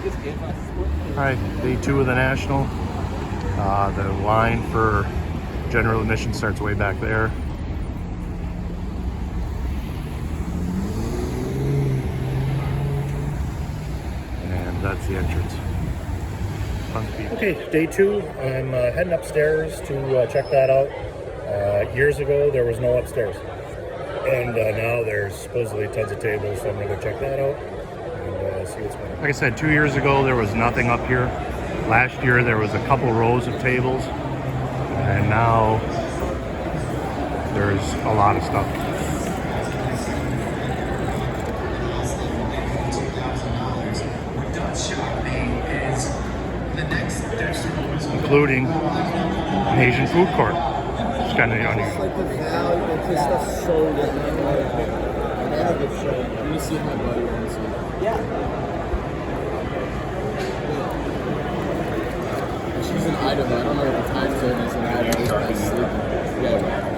All right, day 2 of the National. The line for general admission starts way back there. And that's the entrance. Okay, day 2. I'm heading upstairs to check that out. Years ago, there was no upstairs. And now there's supposedly tons of tables, so I'm going to go check that out and see what's going on. Like I said, 2 years ago, there was nothing up here. Last year, there was a couple rows of tables. And now there's a lot of stuff. Including an Asian food court. It's kind of unusual. It's like the value, like this stuff's so good. I have a show. Let me see if my buddy wants it. Yeah. She's an item. I don't know what the time zone is in Idaho. She's sleeping. Yeah.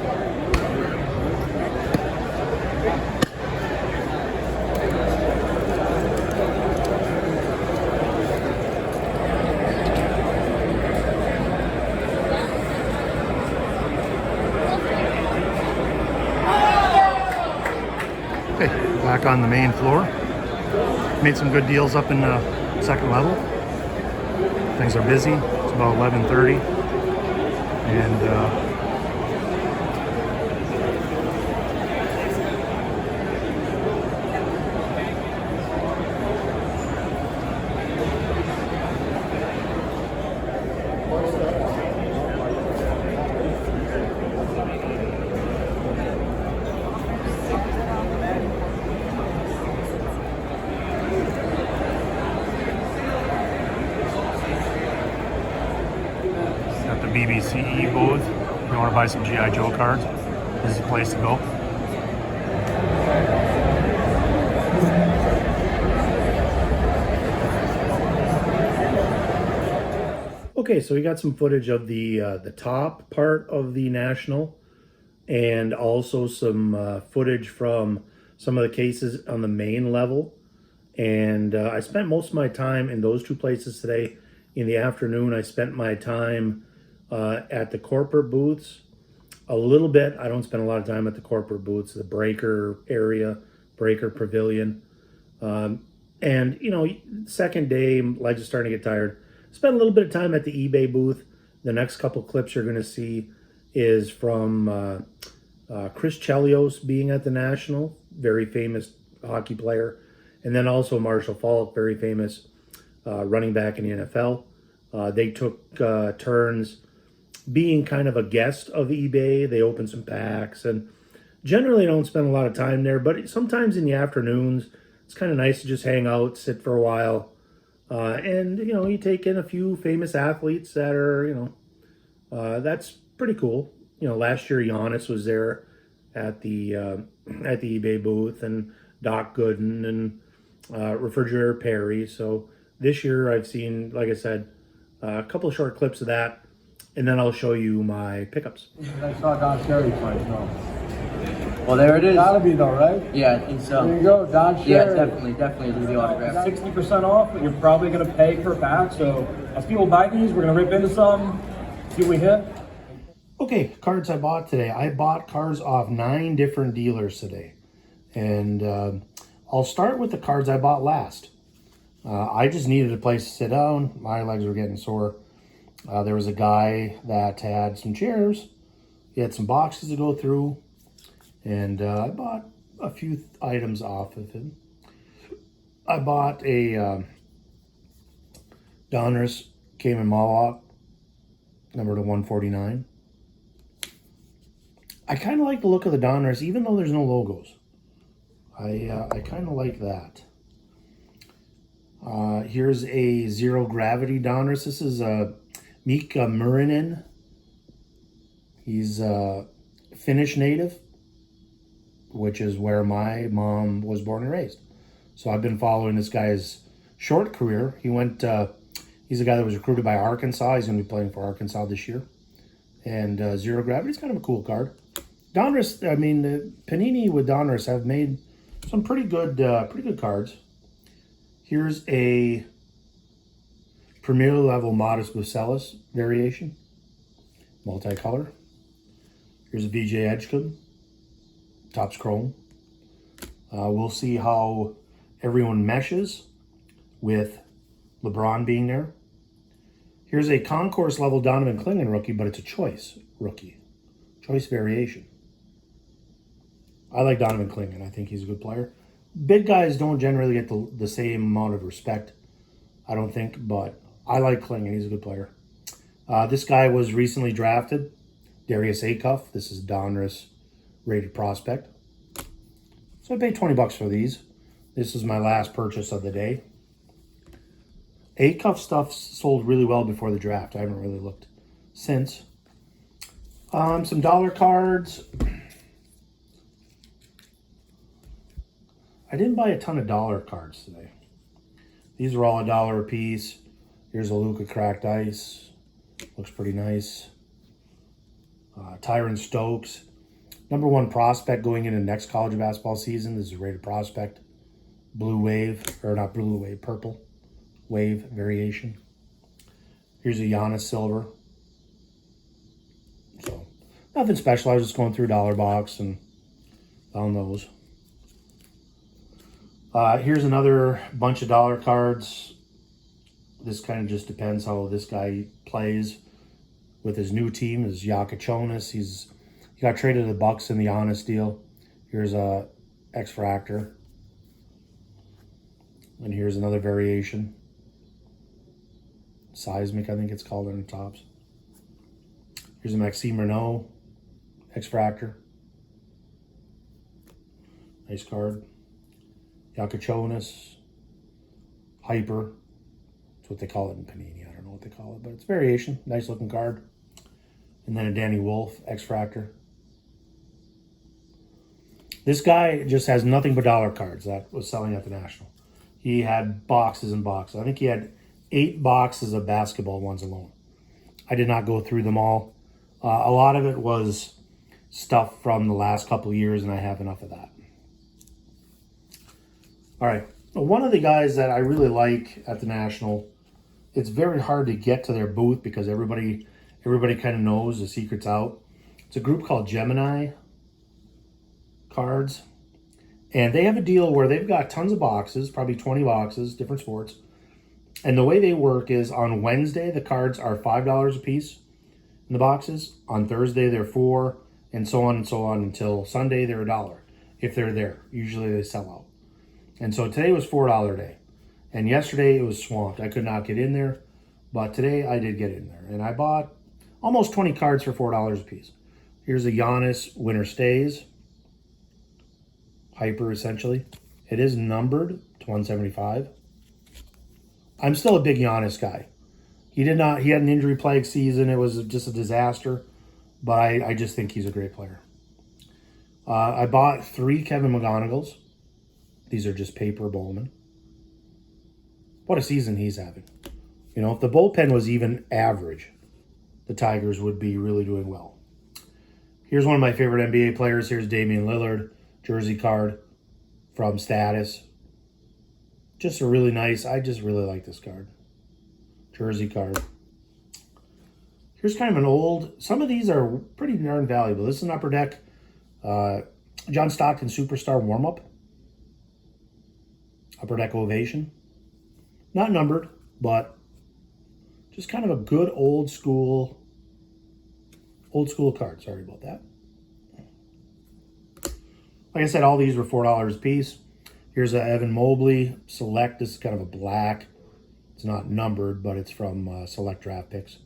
Okay, back on the main floor. Made some good deals up in the second level. Things are busy. It's about 11:30, and got the BBCE booth. If you want to buy some G.I. Joe cards, this is the place to go. Okay, so we got some footage of the top part of the National, and also some footage from some of the cases on the main level. And I spent most of my time in those two places today. In the afternoon, I spent my time at the corporate booths a little bit. I don't spend a lot of time at the corporate booths, the breaker area, breaker pavilion. And, you know, second day, legs are starting to get tired. Spent a little bit of time at the eBay booth. The next couple clips you're going to see is from Chris Chelios being at the National, very famous hockey player. And then also Marshall Faulk, very famous running back in the NFL. They took turns being kind of a guest of eBay. They opened some packs, and generally don't spend a lot of time there, but sometimes in the afternoons, it's kind of nice to just hang out, sit for a while. And, you know, you take in a few famous athletes that are, you know, that's pretty cool. You know, last year Giannis was there at the eBay booth, and Doc Gooden and Refrigerator Perry. So this year I've seen, like I said, a couple of short clips of that, and then I'll show you my pickups. I saw Don Cherry twice, no. Well, there it is. Gotta be though, right? Yeah, I think so. There you go, Don Cherry. Yeah, definitely do the autograph. 60% off, but you're probably going to pay per pack. So as people buy these, we're going to rip into some, see what we hit. Okay, cards I bought today. I bought cards off 9 different dealers today. And I'll start with the cards I bought last. I just needed a place to sit down. My legs were getting sore. There was a guy that had some chairs. He had some boxes to go through. And I bought a few items off of him. I bought a Donruss, came in Mohawk, number to 149. I kind of like the look of the Donruss, even though there's no logos. I kind of like that. Here's a Zero Gravity Donruss. This is Mika Murinen. He's a Finnish native, which is where my mom was born and raised. So I've been following this guy's short career. He went, he's a guy that was recruited by Arkansas. He's going to be playing for Arkansas this year. And Zero Gravity is kind of a cool card. Donruss, I mean, Panini with Donruss have made some pretty good cards. Here's a Premier level modest Bucelis variation, multicolor. Here's a VJ Edgecombe, top's chrome. We'll see how everyone meshes with LeBron being there. Here's a concourse level Donovan Clingan rookie, but it's a choice rookie, choice variation. I like Donovan Clingan. I think he's a good player. Big guys don't generally get the same amount of respect, I don't think, but I like Clingan. He's a good player. This guy was recently drafted, Darius Acuff. This is Donruss rated prospect. So I paid $20 for these. This is my last purchase of the day. Acuff stuff sold really well before the draft. I haven't really looked since. Some dollar cards. I didn't buy a ton of dollar cards today. These are all $1 a piece. Here's a Luka cracked ice. Looks pretty nice. Tyron Stokes. #1 prospect going into next college basketball season. This is a rated prospect. Blue wave, or not blue wave, purple wave variation. Here's a Giannis silver. So, nothing special. I was just going through dollar box and found those. Here's another bunch of dollar cards. This kind of just depends how this guy plays with his new team. Is Jonas. He got traded to the Bucks in the Giannis deal. Here's a X-Fractor. And here's another variation. Seismic, I think it's called on the tops. Here's a Maxime Renault X-Fractor. Nice card. Jonas. Hyper. That's what they call it in Panini. I don't know what they call it, but it's variation. Nice looking card. And then a Danny Wolf X-Fractor. This guy just has nothing but dollar cards that was selling at the National. He had boxes and boxes. I think he had 8 boxes of basketball ones alone. I did not go through them all. A lot of it was stuff from the last couple of years, and I have enough of that. All right. One of the guys that I really like at the National, it's very hard to get to their booth because everybody kind of knows the secret's out. It's a group called Gemini Cards. And they have a deal where they've got tons of boxes, probably 20 boxes, different sports. And the way they work is on Wednesday, the cards are $5 a piece in the boxes. On Thursday, they're $4, and so on until Sunday, they're $1 if they're there. Usually they sell out. And so today was $4 a day. And yesterday it was swamped. I could not get in there. But today I did get in there. And I bought almost 20 cards for $4 a piece. Here's a Giannis Winter Stays. Hyper, essentially. It is numbered to 175. I'm still a big Giannis guy. He had an injury-plagued season. It was just a disaster. But I just think he's a great player. I bought 3 Kevin McGonagalls. These are just paper Bowman. What a season he's having. You know, if the bullpen was even average, the Tigers would be really doing well. Here's one of my favorite NBA players. Here's Damian Lillard, jersey card from Status. Just a really nice, I just really like this card. Jersey card. Here's kind of an old, some of these are pretty darn valuable. This is an Upper Deck John Stockton Superstar warm-up. Upper Deck Ovation. Not numbered, but just kind of a good old school card. Sorry about that. Like I said, all these were $4 a piece. Here's a Evan Mobley Select. This is kind of a black. It's not numbered, but it's from Select Draft Picks.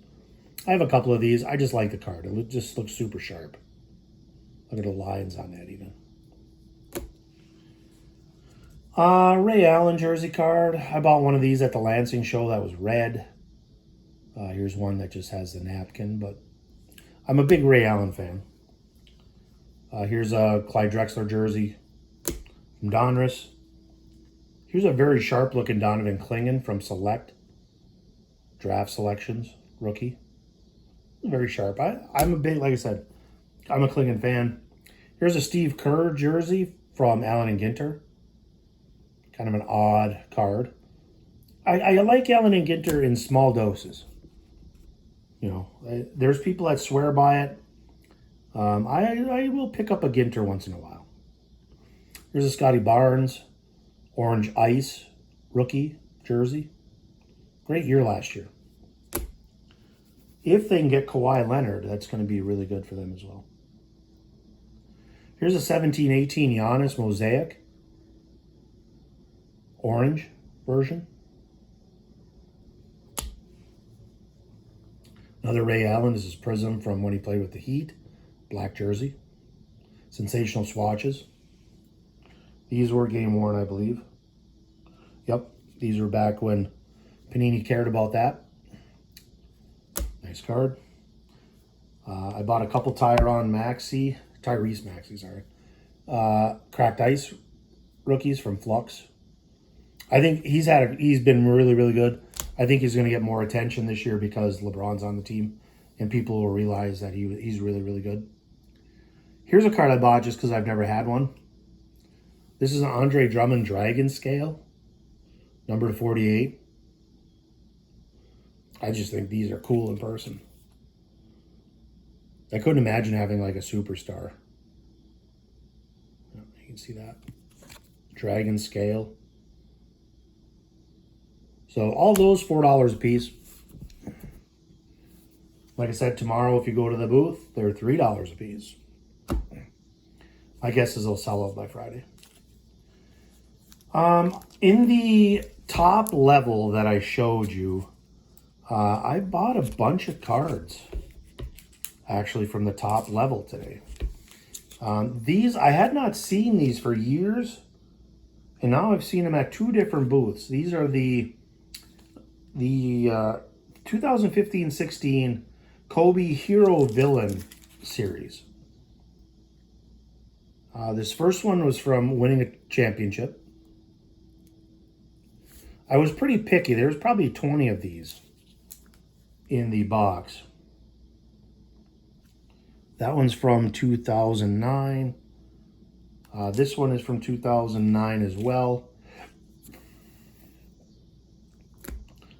I have a couple of these. I just like the card. It just looks super sharp. Look at the lines on that even. Ray Allen jersey card. I bought one of these at the Lansing show that was red. Here's one that just has the napkin, but I'm a big Ray Allen fan. Here's a Clyde Drexler jersey from Donruss. Here's a very sharp-looking Donovan Clingan from Select Draft Selections, rookie. Very sharp. I'm a big, like I said, I'm a Clingan fan. Here's a Steve Kerr jersey from Allen and Ginter. Kind of an odd card. I like Allen and Ginter in small doses. You know, there's people that swear by it. I will pick up a Ginter once in a while. Here's a Scotty Barnes Orange Ice rookie jersey. Great year last year. If they can get Kawhi Leonard, that's going to be really good for them as well. Here's a 17-18 Giannis Mosaic orange version. Another Ray Allen. This is Prism from when he played with the Heat. Black jersey. Sensational swatches. These were game worn, I believe. Yep, these were back when Panini cared about that. Nice card. I bought a couple Tyrese Maxey, sorry. Cracked Ice rookies from Flux. I think he's been really, really good. I think he's going to get more attention this year because LeBron's on the team, and people will realize that he's really, really good. Here's a card I bought just because I've never had one. This is an Andre Drummond Dragon Scale, number 48. I just think these are cool in person. I couldn't imagine having like a superstar. You can see that. Dragon Scale. So all those $4 a piece. Like I said, tomorrow if you go to the booth, they're $3 a piece. My guess is they'll sell out by Friday. In the top level that I showed you, I bought a bunch of cards actually from the top level today. These, I had not seen these for years, and now I've seen them at two different booths. These are the 2015-16 Kobe Hero Villain series. This first one was from winning a championship. I was pretty picky. There's probably 20 of these in the box. That one's from 2009. This one is from 2009 as well.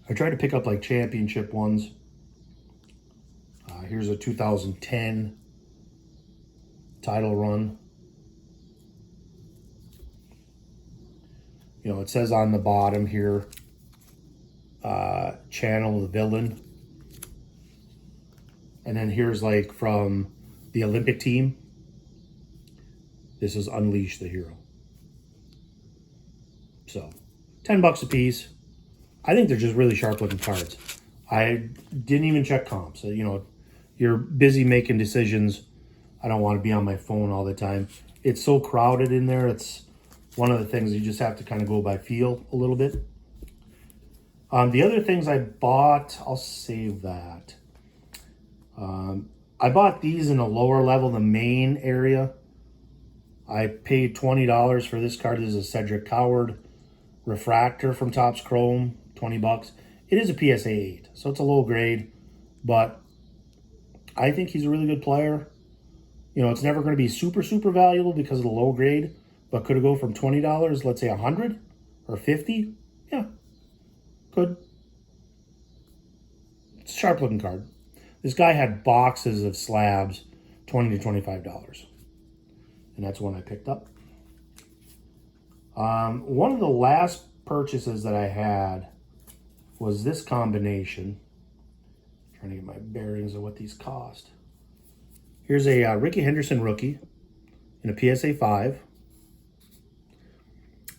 I tried to pick up like championship ones. Here's a 2010 title run. You know, it says on the bottom here, channel the villain. And then here's like from the Olympic team. This is Unleash the Hero. So, $10 a piece. I think they're just really sharp looking cards. I didn't even check comps. You know, you're busy making decisions. I don't want to be on my phone all the time. It's so crowded in there. It's one of the things you just have to kind of go by feel a little bit. The other things I bought, I'll save that. I bought these in a lower level, the main area. I paid $20 for this card. This is a Cedric Coward Refractor from Topps Chrome, $20. It is a PSA 8, so it's a low grade, but I think he's a really good player. You know, it's never going to be super, super valuable because of the low grade, but could it go from $20, let's say $100 or $50? Yeah, could. It's a sharp looking card. This guy had boxes of slabs, $20 to $25. And that's one I picked up. One of the last purchases that I had was this combination. I'm trying to get my bearings of what these cost. Here's a Ricky Henderson rookie in a PSA 5.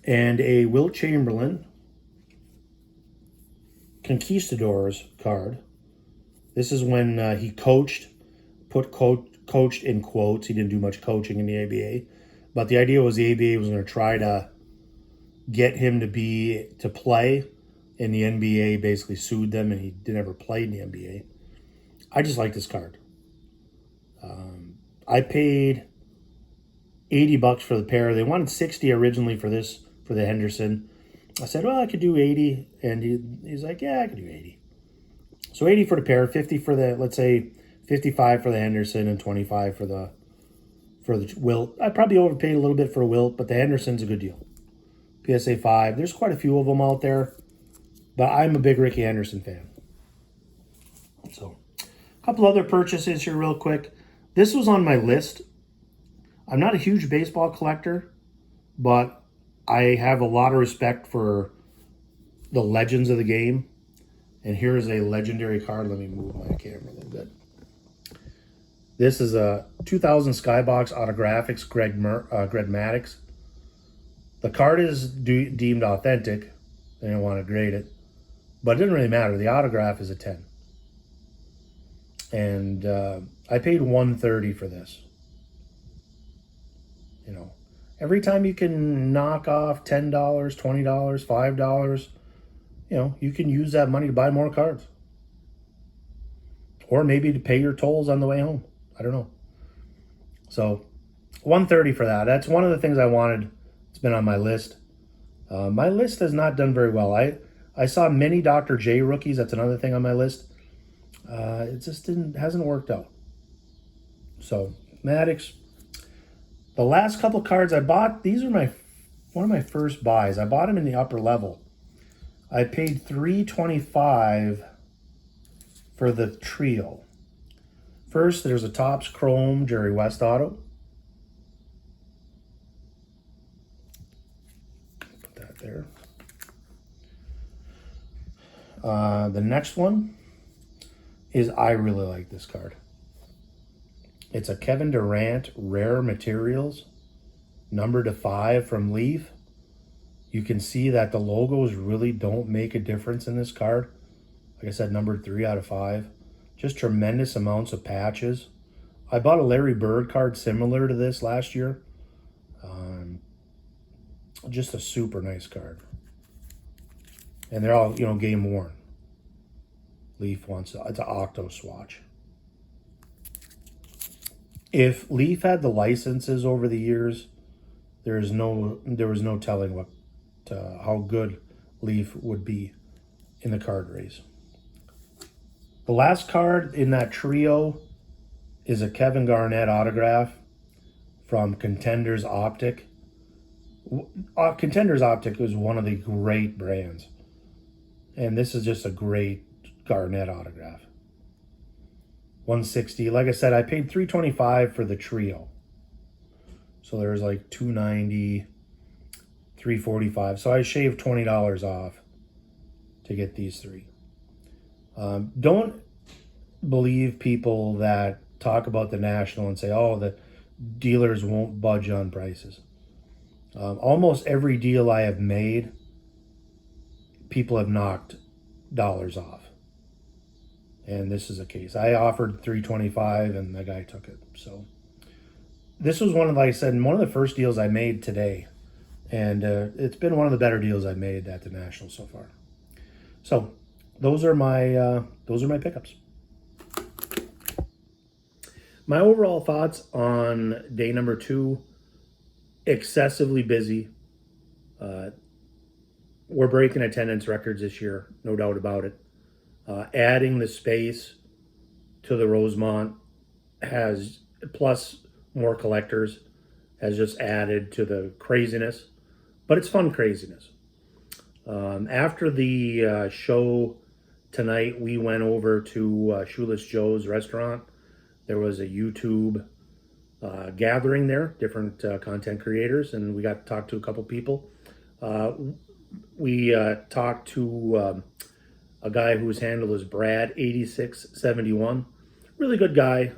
And a Wilt Chamberlain Conquistadors card. This is when he coached, coached in quotes. He didn't do much coaching in the ABA. But the idea was the ABA was going to try to get him to play, and the NBA basically sued them, and he never played in the NBA. I just like this card. I paid $80 for the pair. They wanted $60 originally for the Henderson. I said, well, I could do 80, and he's like, yeah, I could do 80. So 80 for the pair, 50 for the, let's say 55 for the Henderson, and 25 for the Wilt. I probably overpaid a little bit for a Wilt, but the Henderson's a good deal. PSA 5. There's quite a few of them out there. But I'm a big Ricky Henderson fan. So, a couple other purchases here real quick. This was on my list. I'm not a huge baseball collector, but I have a lot of respect for the legends of the game. And here is a legendary card. Let me move my camera a little bit. This is a 2000 Skybox Autographics Greg Maddux. The card is deemed authentic. They don't want to grade it. But it doesn't really matter. The autograph is a 10. And I paid $130 for this. You know, every time you can knock off $10, $20, $5, you know, you can use that money to buy more cards. Or maybe to pay your tolls on the way home. I don't know. So, $130 for that. That's one of the things I wanted. It's been on my list. My list has not done very well. I saw many Dr. J rookies. That's another thing on my list. It just hasn't worked out. So, Maddux. The last couple cards I bought, these are one of my first buys. I bought them in the upper level. I paid $325 for the trio. First, there's a Topps Chrome Jerry West auto. Put that there. The next one is, I really like this card. It's a Kevin Durant Rare Materials, number to 5 from Leaf. You can see that the logos really don't make a difference in this card. Like I said, numbered 3 out of 5. Just tremendous amounts of patches. I bought a Larry Bird card similar to this last year. Just a super nice card. And they're all, you know, game worn. Leaf wants it's an Octo swatch. If Leaf had the licenses over the years, there was no telling how good Leaf would be in the card race. The last card in that trio is a Kevin Garnett autograph from Contenders Optic. Contenders Optic is one of the great brands. And this is just a great Garnett autograph. 160. Like I said, I paid $325 for the trio. So there's like $290, $345. So I shaved $20 off to get these three. Don't believe people that talk about the National and say, oh, the dealers won't budge on prices. Almost every deal I have made, people have knocked dollars off. And this is a case. I offered $325 and the guy took it. So this was one of, like I said, one of the first deals I made today. And it's been one of the better deals I've made at the National so far. So those are my pickups. My overall thoughts on day number 2, excessively busy. We're breaking attendance records this year, no doubt about it. Adding the space to the Rosemont has, plus more collectors, has just added to the craziness. But it's fun craziness. After the show tonight, we went over to Shoeless Joe's restaurant. There was a YouTube gathering there, different content creators, and we got to talk to a couple people. We talked to a guy whose handle is Brad8671. Really good guy.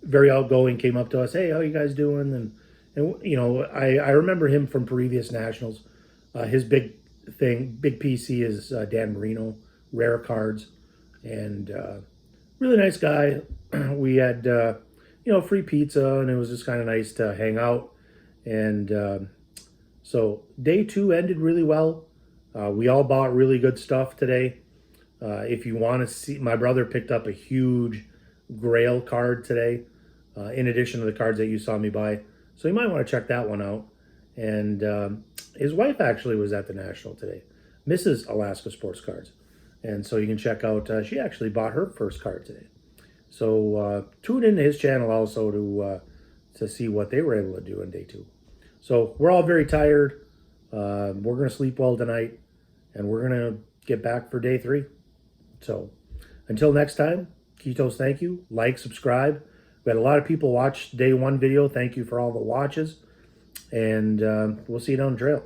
Very outgoing, came up to us, hey, how you guys doing? And you know, I remember him from previous Nationals. His big PC is Dan Marino, rare cards, and really nice guy. We had, free pizza, and it was just kind of nice to hang out. And so day 2 ended really well. We all bought really good stuff today. If you want to see, my brother picked up a huge Grail card today, in addition to the cards that you saw me buy. So you might want to check that one out. And his wife actually was at the National today, Mrs. Alaska Sports Cards. And so you can check out, she actually bought her first card today. So tune into his channel also to see what they were able to do in day 2. So we're all very tired. We're going to sleep well tonight. and we're gonna get back for day 3. So until next time, Ketos, thank you. Like, subscribe. We had a lot of people watch day 1 video. Thank you for all the watches, and we'll see you down the trail.